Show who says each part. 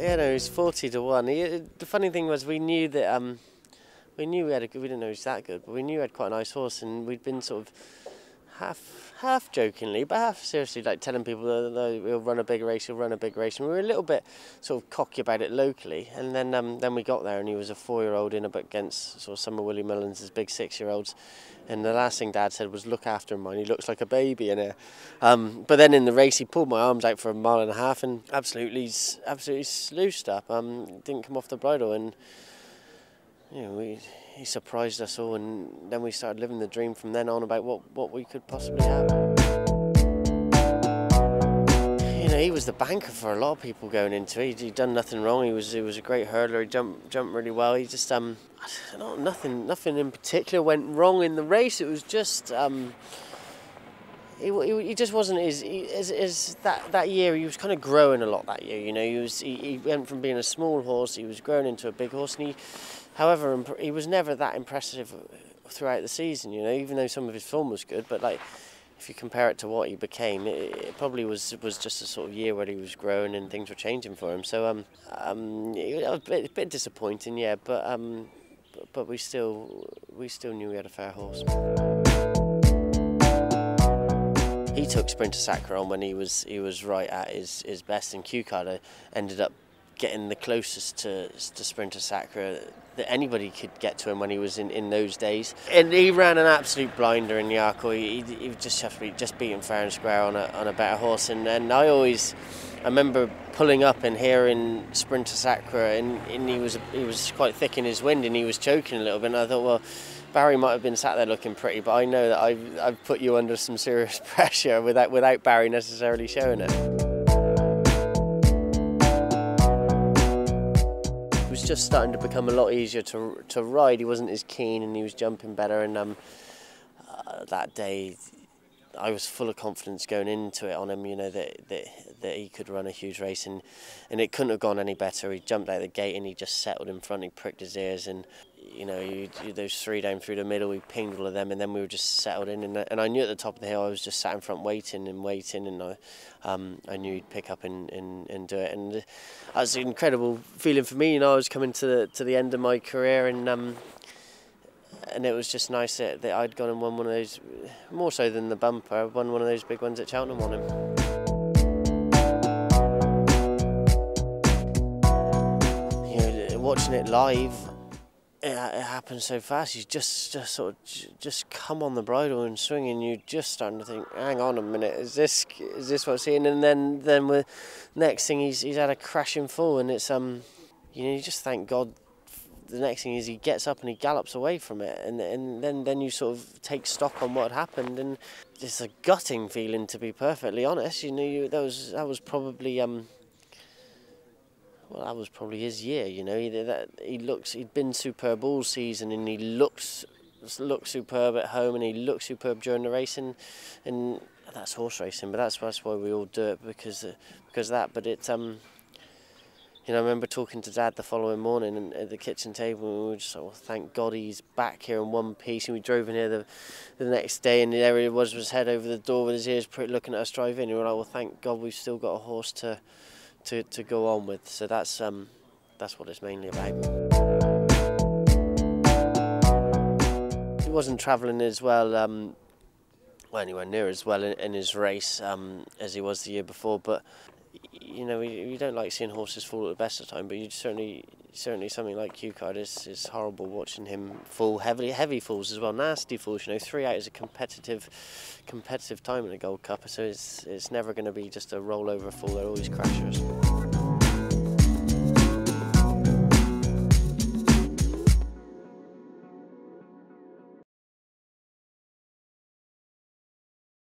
Speaker 1: Yeah, no, he's 40 to 1. The funny thing was, we knew that we didn't know he was that good, but we knew he had quite a nice horse, and we'd been sort of half jokingly, but half seriously, like telling people that we'll run a big race, he'll run a big race. And we were a little bit sort of cocky about it locally, and then we got there, and he was a 4-year-old in against sort of some of Willie Mullins' big 6-year-olds. And the last thing Dad said was, "Look after him, man. He looks like a baby in here." But then in the race, he pulled my arms out for a mile and a half and absolutely sluiced up. Didn't come off the bridle, and you know, he surprised us all. And then we started living the dream from then on about what we could possibly have. You know, he was the banker for a lot of people going into it. He'd done nothing wrong. He was a great hurdler. He jumped really well. He just nothing in particular went wrong in the race. It was just he just wasn't as that year. He was kind of growing a lot that year. You know, he went from being a small horse. He was growing into a big horse, and however, he was never that impressive throughout the season. You know, even though some of his form was good, but like, if you compare it to what he became, it probably was just a sort of year where he was growing and things were changing for him. So it was a bit disappointing, yeah. But we still knew we had a fair horse. He took Sprinter Sacre on when he was right at his best, and Q-Card ended up getting the closest to Sprinter Sacre that anybody could get to him when he was in those days. And he ran an absolute blinder in Yarko. He just beaten fair and square on a better horse. And I remember pulling up and hearing Sprinter Sacre, and he was quite thick in his wind, and he was choking a little bit. And I thought, well, Barry might have been sat there looking pretty, but I know that I've put you under some serious pressure without Barry necessarily showing it. It was just starting to become a lot easier to ride. He wasn't as keen, and he was jumping better. And that day, I was full of confidence going into it on him. You know that he could run a huge race, and it couldn't have gone any better. He jumped out the gate and he just settled in front. He pricked his ears, and you know, those 3 down through the middle, we pinged all of them, and then we were just settled in. And I knew at the top of the hill, I was just sat in front waiting, and I knew he'd pick up and do it. And that was an incredible feeling for me. You know, I was coming to the end of my career, and it was just nice that I'd gone and won one of those, more so than the bumper, I won one of those big ones at Cheltenham on him. You know, watching it live, it happened so fast. You just sort of come on the bridle and swing, and you're just starting to think, hang on a minute, is this what's in? And then with next thing he's had a crashing fall, and it's you know, you just thank God. The next thing is he gets up and he gallops away from it, and then you sort of take stock on what had happened, and it's a gutting feeling, to be perfectly honest. You know, that was probably well, that was probably his year. You know, he'd been superb all season, and he looked superb at home, and he looked superb during the race, and that's horse racing, but that's why we all do it, because of that. But it you know, I remember talking to Dad the following morning at the kitchen table, and we were just like, well, thank God he's back here in one piece. And we drove in here the next day, and there he was with his head over the door with his ears looking at us drive in. And we were like, well, thank God we've still got a horse to go on with. So that's what it's mainly about. He wasn't travelling as well, well, anywhere near as well in his race as he was the year before, but you know, you don't like seeing horses fall at the best of the time, but you certainly something like Q-Card is horrible watching him fall heavy falls as well, nasty falls. You know, 3 out is a competitive time in the Gold Cup, so it's never going to be just a rollover fall. They're always crashers.